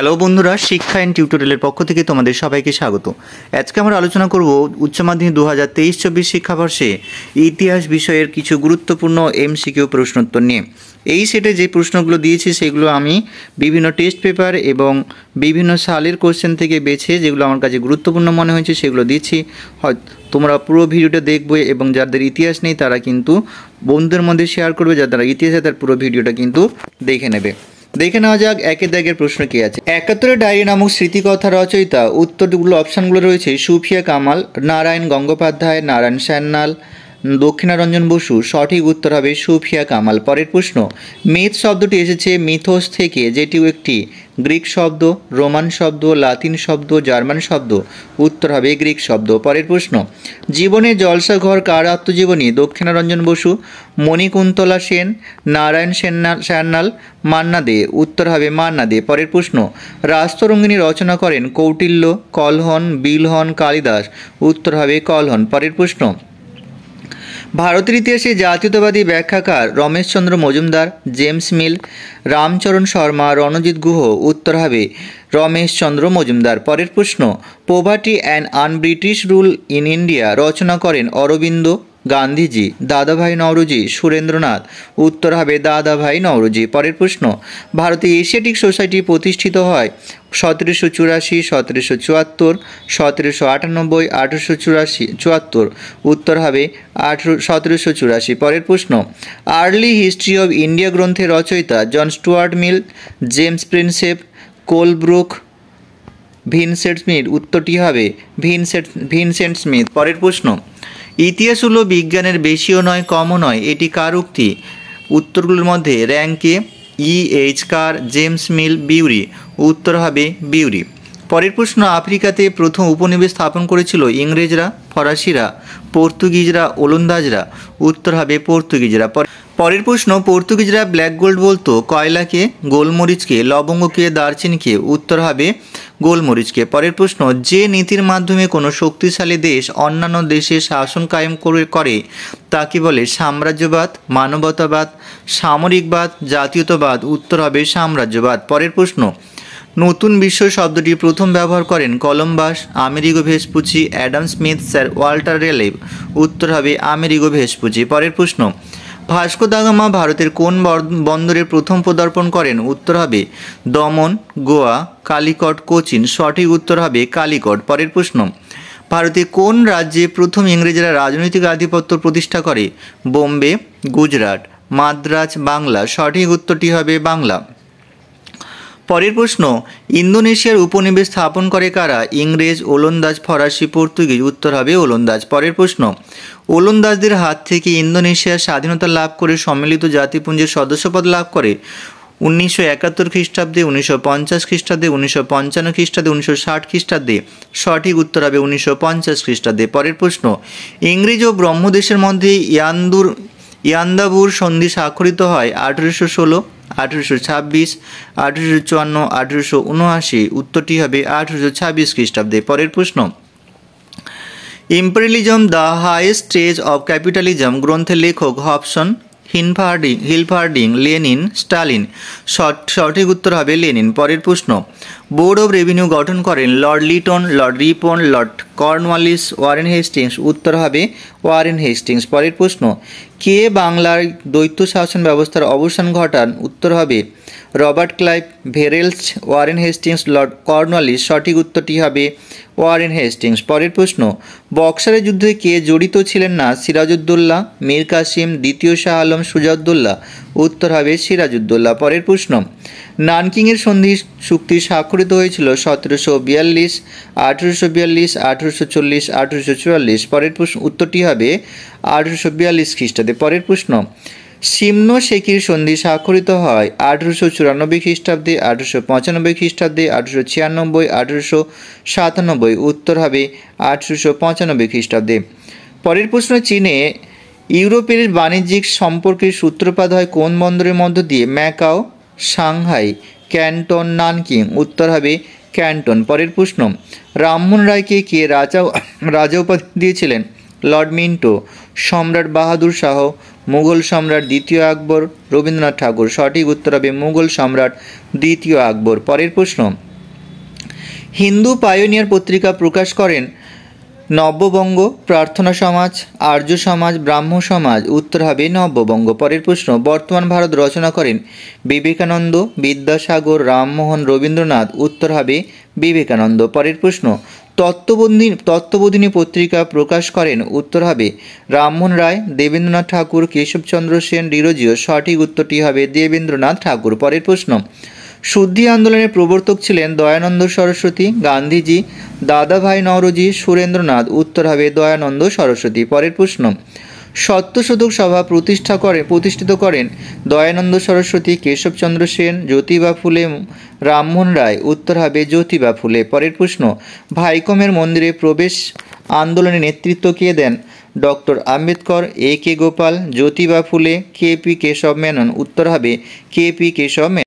Hello বন্ধুরা, শিক্ষা and টিউটোরিয়ালের পক্ষ থেকে তোমাদের সবাইকে স্বাগত। আজকে আমরা আলোচনা করব উচ্চ মাধ্যমিক 2023-24 শিক্ষাবর্ষে ইতিহাস বিষয়ের কিছু গুরুত্বপূর্ণ এমসিকিউ প্রশ্নোত্তর নিয়ে। এই সেটে যে প্রশ্নগুলো দিয়েছি সেগুলো আমি বিভিন্ন টেস্ট পেপার এবং বিভিন্ন সালের কোশ্চেন থেকে বেছে যেগুলো আমার কাছে গুরুত্বপূর্ণ মনে হয়েছে সেগুলো দিচ্ছি। তোমরা পুরো ভিডিওটা দেখবে এবং যাদের ইতিহাস নেই তারা কিন্তু বন্ধুদের মধ্যে শেয়ার করবে, যাদের ইতিহাস আছে তার পুরো ভিডিওটা কিন্তু দেখে নেবে। দেখে নেওয়া যাক একের দাগের প্রশ্ন কি আছে। 71 ডায়েরি নামক স্মৃতিকথা রচয়িতা, উত্তরগুলো অপশানগুলো রয়েছে সুফিয়া কামাল, নারায়ণ গঙ্গোপাধ্যায়, নারায়ণ সান্যাল, দক্ষিণারঞ্জন বসু। সঠিক উত্তর হবে সুফিয়া কামাল। পরের প্রশ্ন, মিথ শব্দটি এসেছে মিথোস থেকে, যেটিও একটি গ্রিক শব্দ, রোমান শব্দ, লাতিন শব্দ, জার্মান শব্দ। উত্তর হবে গ্রিক শব্দ। পরের প্রশ্ন, জীবনের জলসাঘর কার আত্মজীবনী? দক্ষিণারঞ্জন বসু, মণিকুন্তলা সেন, নারায়ণ সান্যাল, মান্না দে। উত্তর হবে মান্না দে। পরের প্রশ্ন, রাস্তরঙ্গিনী রচনা করেন কৌটিল্য, কলহন, বিলহন, কালিদাস। উত্তর হবে কলহন। পরের প্রশ্ন, ভারতের ইতিহাসে জাতীয়তাবাদী ব্যাখ্যাকার? Rameshchandra Majumdar, James Mill, Ramcharan Sharma, Ranajit Guha. উত্তর হবে রমেশচন্দ্র মজুমদার। পরের প্রশ্ন, poverty and unBritish rule in India রচনা করেন অরবিন্দ, গান্ধীজি, দাদাভাই নওরোজি, সুরেন্দ্রনাথ। উত্তর হবে দাদাভাই নওরোজি। পরের প্রশ্ন, ভারতে এশিয়াটিক সোসাইটি প্রতিষ্ঠিত হয় 1784, 1774, 1798, 1874। উত্তর হবে 1784। পরের প্রশ্ন, আর্লি হিস্ট্রি অব ইন্ডিয়া গ্রন্থের রচয়িতা? John Stuart Mill, James Prinsep, Colebrooke, Vincent Smith. উত্তরটি হবে ভিনসেন্ট স্মিথ। পরের প্রশ্ন, ইতিহাস হলো বিজ্ঞানের বেশিও নয় কমও নয়, এটি কার উক্তি? উত্তরগুলোর মধ্যে র্যাঙ্কে, এইচ কার, জেমস মিল, বিউরি। উত্তর হবে বিউরি। পরের প্রশ্ন, আফ্রিকাতে প্রথম উপনিবেশ স্থাপন করেছিল ইংরেজরা, ফরাসিরা, পর্তুগিজরা, ওলন্দাজরা। উত্তর হবে পর্তুগিজরা। পরের প্রশ্ন, পর্তুগিজরা ব্ল্যাক গোল্ড বলতো কয়লাকে, গোলমরিচকে, লবঙ্গকে, দারচিনিকে। উত্তর হবে গোলমরিচকে। পরের প্রশ্ন, যে নীতির মাধ্যমে কোনো শক্তিশালী দেশ অন্যান্য দেশের শাসন কায়েম করে তাকে বলে সাম্রাজ্যবাদ, মানবতাবাদ, সামরিকবাদ, জাতীয়তাবাদ। উত্তর হবে সাম্রাজ্যবাদ। পরের প্রশ্ন, নতুন বিশ্ব শব্দটি প্রথম ব্যবহার করেন Columbus, Amerigo Vespucci, Adam Smith, sir Walter রেলে। উত্তর হবে আমেরিগো ভেসপুচি। পরের প্রশ্ন, ভাস্কো দা গামা ভারতের কোন বন্দরে প্রথম পদার্পণ করেন? উত্তর হবে দমন, গোয়া, কালিকট, কোচিন। সঠিক উত্তর হবে কালিকট। পরের প্রশ্ন, ভারতে কোন রাজ্যে প্রথম ইংরেজরা রাজনৈতিক আধিপত্য প্রতিষ্ঠা করে? বোম্বে, গুজরাট, মাদ্রাজ, বাংলা। সঠিক উত্তরটি হবে বাংলা। পরের প্রশ্ন, ইন্দোনেশিয়ার উপনিবেশ স্থাপন করে কারা? ইংরেজ, ওলন্দাজ, ফরাসি, পর্তুগিজ। উত্তর হবে ওলন্দাজ। পরের প্রশ্ন, ওলন্দাজদের হাত থেকে ইন্দোনেশিয়ার স্বাধীনতা লাভ করে সম্মিলিত জাতিপুঞ্জের সদস্যপদ লাভ করে 1971 খ্রিস্টাব্দে, 1950 খ্রিস্টাব্দে, 1955 খ্রিস্টাব্দে, 1960 খ্রিস্টাব্দে। সঠিক উত্তর হবে 1950 খ্রিস্টাব্দে। পরের প্রশ্ন, ইংরেজ ও ব্রহ্মদেশের মধ্যে ইয়ান্দাবুর সন্ধি স্বাক্ষরিত হয় 1816, 1826, 1854, 1879। উত্তরটি হবে 1826 খ্রিস্টাব্দে। পরের প্রশ্ন, imperialism the highest stage of capitalism গ্রন্থের লেখক? Hobson, Hilferding, Lenin, Stalin. সঠিক উত্তর হবে লেনিন। পরের প্রশ্ন, বোর্ড অব রেভিনিউ গঠন করেন Lord Liton, Lord Ripon, Lord Cornwallis, Warren Hastings. উত্তর হবে ওয়ারেন হেস্টিংস। পরের প্রশ্ন, কে বাংলার দ্বৈত শাসন ব্যবস্থার অবসান ঘটান? উত্তর হবে Robert Clive, Verelst, Warren Hastings, Lord Cornwallis. সঠিক উত্তরটি হবে ওয়ারেন হেস্টিংস। পরের প্রশ্ন, বক্সারের যুদ্ধে কে জড়িত ছিলেন না? সিরাজউদ্দৌলা, মীর কাসিম, দ্বিতীয় শাহ আলম, সুজাউদ্দৌলা। উত্তর হবে সিরাজউদ্দৌলা। পরের প্রশ্ন, নানকিংয়ের সন্ধি চুক্তি স্বাক্ষরিত হয়েছিল 1742, 1842, 1840, 1844। পরের প্রশ্ন, উত্তরটি হবে 1842 খ্রিস্টাব্দে। পরের প্রশ্ন, সিমনো শেকির সন্ধি স্বাক্ষরিত হয় 1894 খ্রিস্টাব্দে, 1895 খ্রিস্টাব্দে, 1896, 1897। উত্তর হবে 1895 খ্রিস্টাব্দে। পরের প্রশ্ন, চীনে ইউরোপের বাণিজ্যিক সম্পর্কের সূত্রপাত হয় কোন বন্দরের মধ্য দিয়ে? Macau, Shanghai, Canton, Nanking. উত্তর হবে ক্যান্টন। পরের প্রশ্ন, রামমোহন রায়কে কে রাজা উপাধি দিয়েছিলেন? লর্ড মিন্টো, সম্রাট বাহাদুর শাহ, মুঘল সম্রাট দ্বিতীয় আকবর, রবীন্দ্রনাথ ঠাকুর। সঠিক উত্তর হবে মুঘল সম্রাট দ্বিতীয় আকবর। পরের প্রশ্ন, হিন্দু পায়োনিয়ার পত্রিকা প্রকাশ করেন নব্যবঙ্গ, প্রার্থনা সমাজ, আর্য সমাজ, ব্রাহ্ম সমাজ। উত্তর হবে নব্যবঙ্গ। পরের প্রশ্ন, বর্তমান ভারত রচনা করেন বিবেকানন্দ, বিদ্যাসাগর, রামমোহন, রবীন্দ্রনাথ। উত্তর হবে বিবেকানন্দ। পরের প্রশ্ন, তত্ত্ববোধিনী পত্রিকা প্রকাশ করেন। উত্তর হবে রামমোহন রায়, দেবেন্দ্রনাথ ঠাকুর, কেশবচন্দ্র সেন, ডিরোজিও। সঠিক উত্তরটি হবে দেবেন্দ্রনাথ ঠাকুর। পরের প্রশ্ন, শুদ্ধি আন্দোলনের প্রবর্তক ছিলেন দয়ানন্দ সরস্বতী, গান্ধীজি, দাদাভাই নওরোজি, সুরেন্দ্রনাথ। উত্তর হবে দয়ানন্দ সরস্বতী। পরের প্রশ্ন, সত্যশোধক সভা প্রতিষ্ঠিত করেন দয়ানন্দ সরস্বতী, কেশবচন্দ্র সেন, জ্যোতিবা ফুলে, রামমোহন রায়। উত্তর হবে জ্যোতিবা ফুলে। পরের প্রশ্ন, ভাইকমের মন্দিরে প্রবেশ আন্দোলনে নেতৃত্ব কে দেন? ডক্টর আম্বেদকর, এ কে গোপাল, জ্যোতিবা ফুলে, কে পি কেশব মেনন। উত্তর হবে কে পি কেশব মেনন।